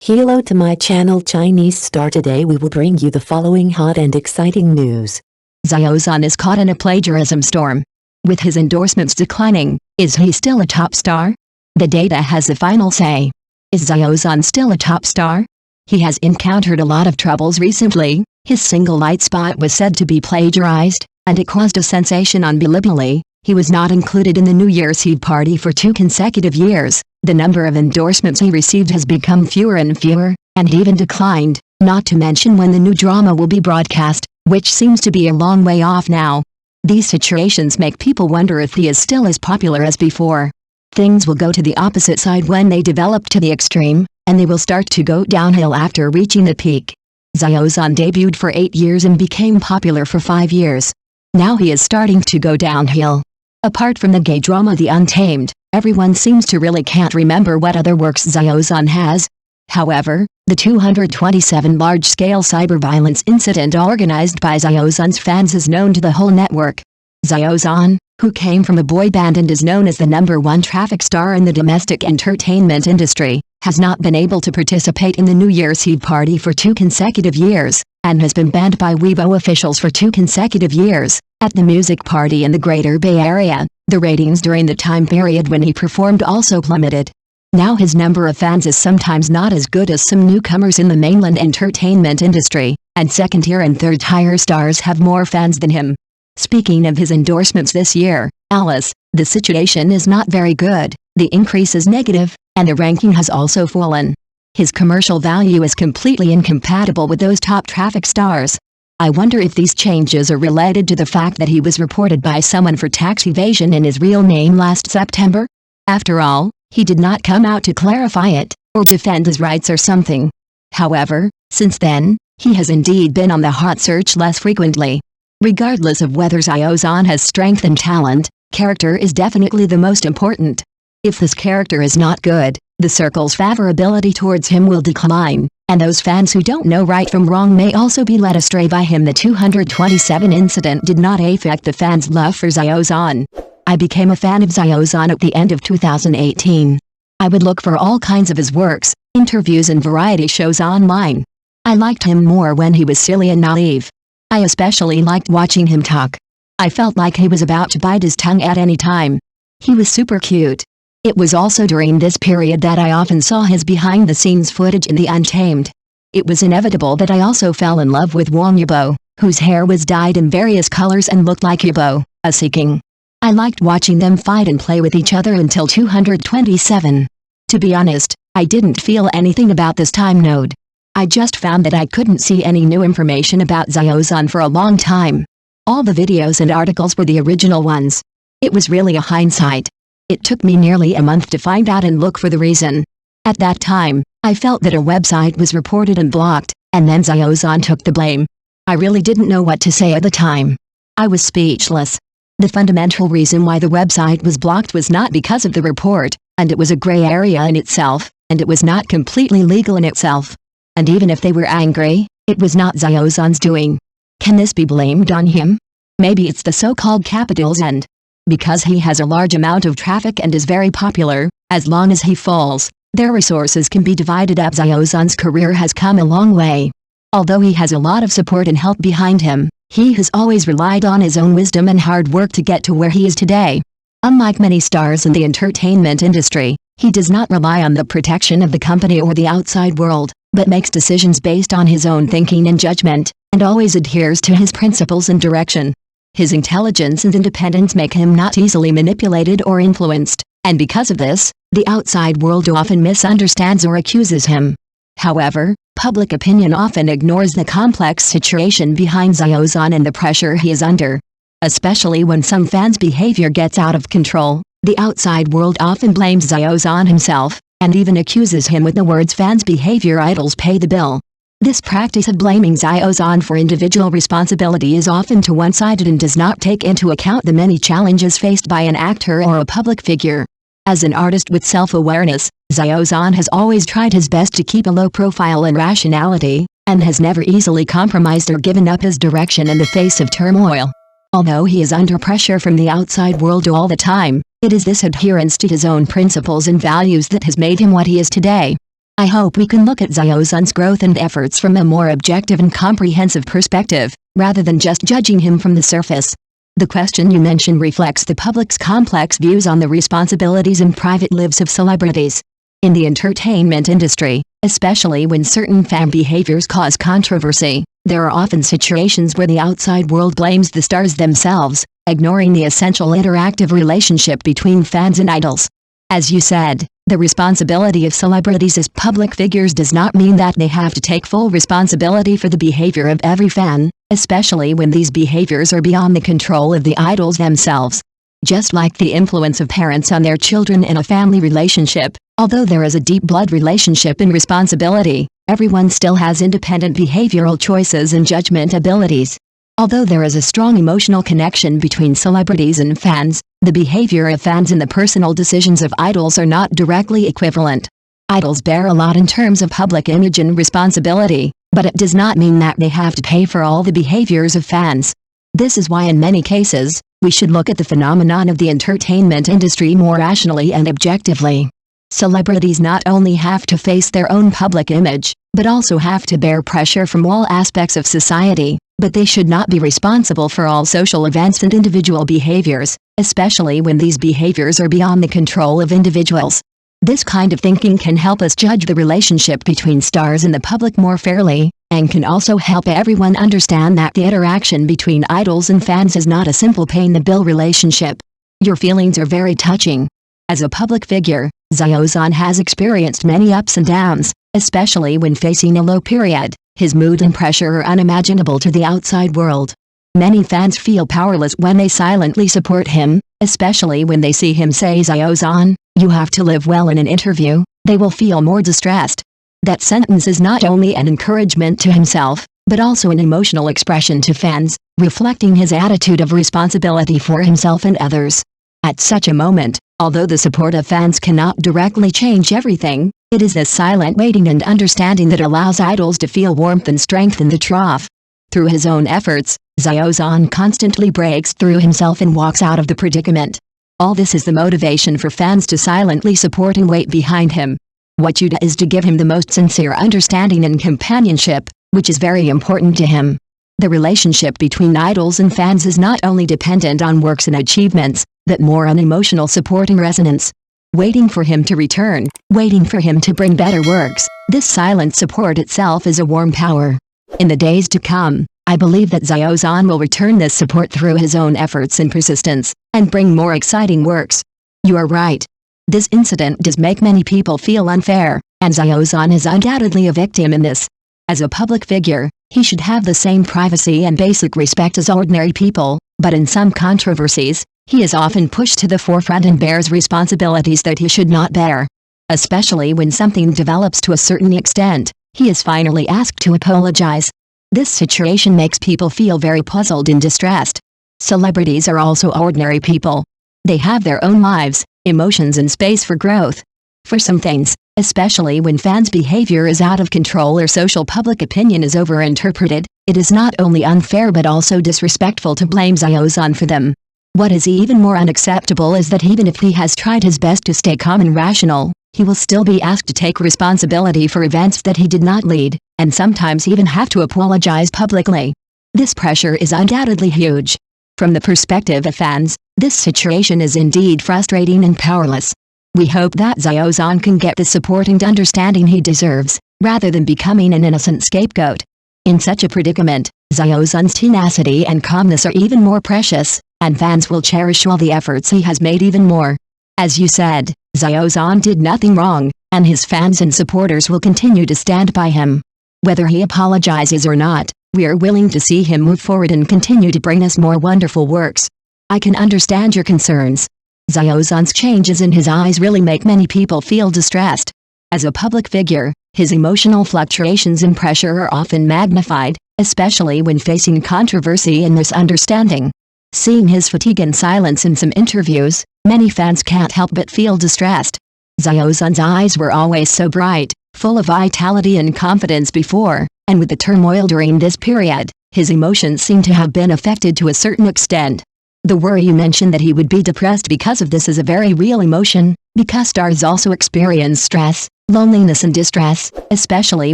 Hello to my channel Chinese Star. Today we will bring you the following hot and exciting news. Xiao Zhan is caught in a plagiarism storm. With his endorsements declining, is he still a top star? The data has the final say. Is Xiao Zhan still a top star? He has encountered a lot of troubles recently. His single Light Spot was said to be plagiarized, and it caused a sensation on Bilibili. He was not included in the New Year's Eve party for 2 consecutive years. The number of endorsements he received has become fewer and fewer, and even declined, not to mention when the new drama will be broadcast, which seems to be a long way off now. These situations make people wonder if he is still as popular as before. Things will go to the opposite side when they develop to the extreme, and they will start to go downhill after reaching the peak. Xiao Zhan debuted for 8 years and became popular for 5 years. Now he is starting to go downhill. Apart from the gay drama The Untamed, everyone seems to really can't remember what other works Xiao Zhan has. However, the 227 large-scale cyber-violence incident organized by Xiao Zhan's fans is known to the whole network. Xiao Zhan, who came from a boy band and is known as the #1 traffic star in the domestic entertainment industry, has not been able to participate in the New Year's Eve party for 2 consecutive years, and has been banned by Weibo officials for 2 consecutive years. At the music party in the Greater Bay Area, the ratings during the time period when he performed also plummeted. Now his number of fans is sometimes not as good as some newcomers in the mainland entertainment industry, and second-tier and third-tier stars have more fans than him. Speaking of his endorsements this year, Alice, the situation is not very good, the increase is negative, and the ranking has also fallen. His commercial value is completely incompatible with those top traffic stars. I wonder if these changes are related to the fact that he was reported by someone for tax evasion in his real name last September? After all, he did not come out to clarify it, or defend his rights or something. However, since then, he has indeed been on the hot search less frequently. Regardless of whether Xiao Zhan has strength and talent, character is definitely the most important. If this character is not good, the circle's favorability towards him will decline, and those fans who don't know right from wrong may also be led astray by him. The 227 incident did not affect the fans' love for Xiao Zhan. I became a fan of Xiao Zhan at the end of 2018. I would look for all kinds of his works, interviews and variety shows online. I liked him more when he was silly and naive. I especially liked watching him talk. I felt like he was about to bite his tongue at any time. He was super cute. It was also during this period that I often saw his behind-the-scenes footage in The Untamed. It was inevitable that I also fell in love with Wang Yibo, whose hair was dyed in various colors and looked like Yibo, a Sea King. I liked watching them fight and play with each other until 227. To be honest, I didn't feel anything about this time node. I just found that I couldn't see any new information about Xiao Zhan for a long time. All the videos and articles were the original ones. It was really a hindsight. It took me nearly a month to find out and look for the reason. At that time, I felt that a website was reported and blocked, and then Xiao Zhan took the blame. I really didn't know what to say at the time. I was speechless. The fundamental reason why the website was blocked was not because of the report, and it was a gray area in itself, and it was not completely legal in itself. And even if they were angry, it was not Xiao Zhan's doing. Can this be blamed on him? Maybe it's the so-called capital's end. Because he has a large amount of traffic and is very popular, as long as he falls, their resources can be divided up. Xiao Zhan's career has come a long way. Although he has a lot of support and help behind him, he has always relied on his own wisdom and hard work to get to where he is today. Unlike many stars in the entertainment industry, he does not rely on the protection of the company or the outside world, but makes decisions based on his own thinking and judgment, and always adheres to his principles and direction. His intelligence and independence make him not easily manipulated or influenced, and because of this, the outside world often misunderstands or accuses him. However, public opinion often ignores the complex situation behind Xiao Zhan and the pressure he is under. Especially when some fans' behavior gets out of control, the outside world often blames Xiao Zhan himself, and even accuses him with the words "fans' behavior idols pay the bill." This practice of blaming Xiao Zhan for individual responsibility is often too one-sided and does not take into account the many challenges faced by an actor or a public figure. As an artist with self-awareness, Xiao Zhan has always tried his best to keep a low profile and rationality, and has never easily compromised or given up his direction in the face of turmoil. Although he is under pressure from the outside world all the time, it is this adherence to his own principles and values that has made him what he is today. I hope we can look at Xiao Zhan's growth and efforts from a more objective and comprehensive perspective, rather than just judging him from the surface. The question you mentioned reflects the public's complex views on the responsibilities and private lives of celebrities. In the entertainment industry, especially when certain fan behaviors cause controversy, there are often situations where the outside world blames the stars themselves, ignoring the essential interactive relationship between fans and idols. As you said, the responsibility of celebrities as public figures does not mean that they have to take full responsibility for the behavior of every fan, especially when these behaviors are beyond the control of the idols themselves. Just like the influence of parents on their children in a family relationship, although there is a deep blood relationship and responsibility, everyone still has independent behavioral choices and judgment abilities. Although there is a strong emotional connection between celebrities and fans, the behavior of fans and the personal decisions of idols are not directly equivalent. Idols bear a lot in terms of public image and responsibility, but it does not mean that they have to pay for all the behaviors of fans. This is why in many cases, we should look at the phenomenon of the entertainment industry more rationally and objectively. Celebrities not only have to face their own public image, but also have to bear pressure from all aspects of society, but they should not be responsible for all social events and individual behaviors, especially when these behaviors are beyond the control of individuals. This kind of thinking can help us judge the relationship between stars and the public more fairly, and can also help everyone understand that the interaction between idols and fans is not a simple pay-in-the-bill relationship. Your feelings are very touching. As a public figure, Xiao Zhan has experienced many ups and downs, especially when facing a low period. His mood and pressure are unimaginable to the outside world. Many fans feel powerless when they silently support him, especially when they see him say Xiao Zhan, "You have to live well" in an interview. They will feel more distressed. That sentence is not only an encouragement to himself, but also an emotional expression to fans, reflecting his attitude of responsibility for himself and others. At such a moment, although the support of fans cannot directly change everything, it is this silent waiting and understanding that allows idols to feel warmth and strength in the trough. Through his own efforts, Xiao Zhan constantly breaks through himself and walks out of the predicament. All this is the motivation for fans to silently support and wait behind him. What you do is to give him the most sincere understanding and companionship, which is very important to him. The relationship between idols and fans is not only dependent on works and achievements, but more on emotional support and resonance. Waiting for him to return, waiting for him to bring better works, this silent support itself is a warm power. In the days to come, I believe that Xiao Zhan will return this support through his own efforts and persistence, and bring more exciting works. You are right. This incident does make many people feel unfair, and Xiao Zhan is undoubtedly a victim in this. As a public figure, he should have the same privacy and basic respect as ordinary people, but in some controversies, he is often pushed to the forefront and bears responsibilities that he should not bear. Especially when something develops to a certain extent, he is finally asked to apologize. This situation makes people feel very puzzled and distressed. Celebrities are also ordinary people. They have their own lives, emotions and space for growth. For some things, especially when fans' behavior is out of control or social public opinion is overinterpreted, it is not only unfair but also disrespectful to blame Xiao Zhan for them. What is even more unacceptable is that even if he has tried his best to stay calm and rational, he will still be asked to take responsibility for events that he did not lead, and sometimes even have to apologize publicly. This pressure is undoubtedly huge. From the perspective of fans, this situation is indeed frustrating and powerless. We hope that Xiao Zhan can get the support and understanding he deserves, rather than becoming an innocent scapegoat. In such a predicament, Xiao Zhan's tenacity and calmness are even more precious, and fans will cherish all the efforts he has made even more. As you said, Xiao Zhan did nothing wrong, and his fans and supporters will continue to stand by him. Whether he apologizes or not, we are willing to see him move forward and continue to bring us more wonderful works. I can understand your concerns. Xiao Zhan's changes in his eyes really make many people feel distressed. As a public figure, his emotional fluctuations and pressure are often magnified, especially when facing controversy and misunderstanding. Seeing his fatigue and silence in some interviews, many fans can't help but feel distressed. Xiao Zhan's eyes were always so bright, full of vitality and confidence before, and with the turmoil during this period, his emotions seem to have been affected to a certain extent. The worry you mentioned that he would be depressed because of this is a very real emotion, because stars also experience stress, loneliness and distress, especially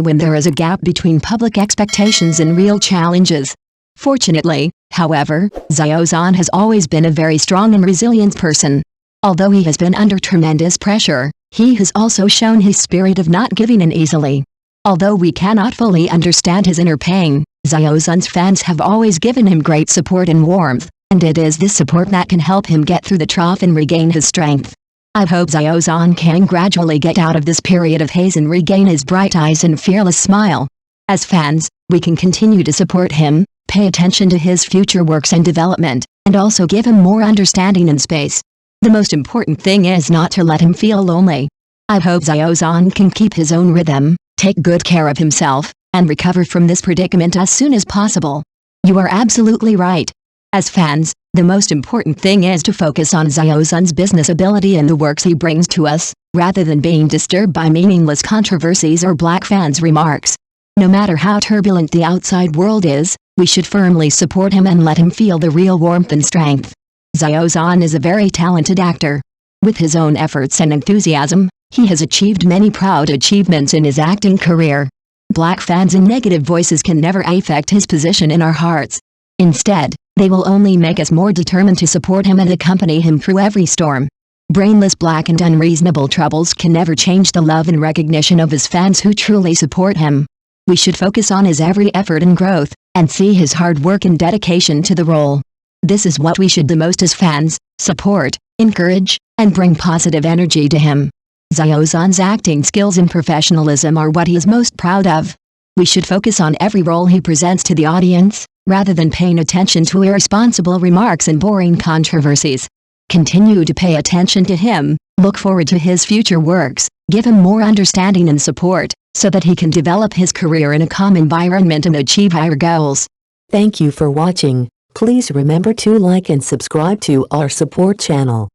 when there is a gap between public expectations and real challenges. Fortunately, however, Xiao Zhan has always been a very strong and resilient person. Although he has been under tremendous pressure, he has also shown his spirit of not giving in easily. Although we cannot fully understand his inner pain, Xiao Zhan's fans have always given him great support and warmth, and it is this support that can help him get through the trough and regain his strength. I hope Xiao Zhan can gradually get out of this period of haze and regain his bright eyes and fearless smile. As fans, we can continue to support him, pay attention to his future works and development, and also give him more understanding and space. The most important thing is not to let him feel lonely. I hope Xiao Zhan can keep his own rhythm, take good care of himself, and recover from this predicament as soon as possible. You are absolutely right. As fans, the most important thing is to focus on Xiao Zhan's business ability and the works he brings to us, rather than being disturbed by meaningless controversies or black fans' remarks. No matter how turbulent the outside world is, we should firmly support him and let him feel the real warmth and strength. Xiao Zhan is a very talented actor. With his own efforts and enthusiasm, he has achieved many proud achievements in his acting career. Black fans and negative voices can never affect his position in our hearts. Instead, they will only make us more determined to support him and accompany him through every storm. Brainless black and unreasonable troubles can never change the love and recognition of his fans who truly support him. We should focus on his every effort and growth, and see his hard work and dedication to the role. This is what we should do most as fans: support, encourage, and bring positive energy to him. Xiao Zhan's acting skills and professionalism are what he is most proud of. We should focus on every role he presents to the audience, rather than paying attention to irresponsible remarks and boring controversies. Continue to pay attention to him, look forward to his future works, give him more understanding and support, so that he can develop his career in a calm environment and achieve higher goals. Thank you for watching. Please remember to like and subscribe to our support channel.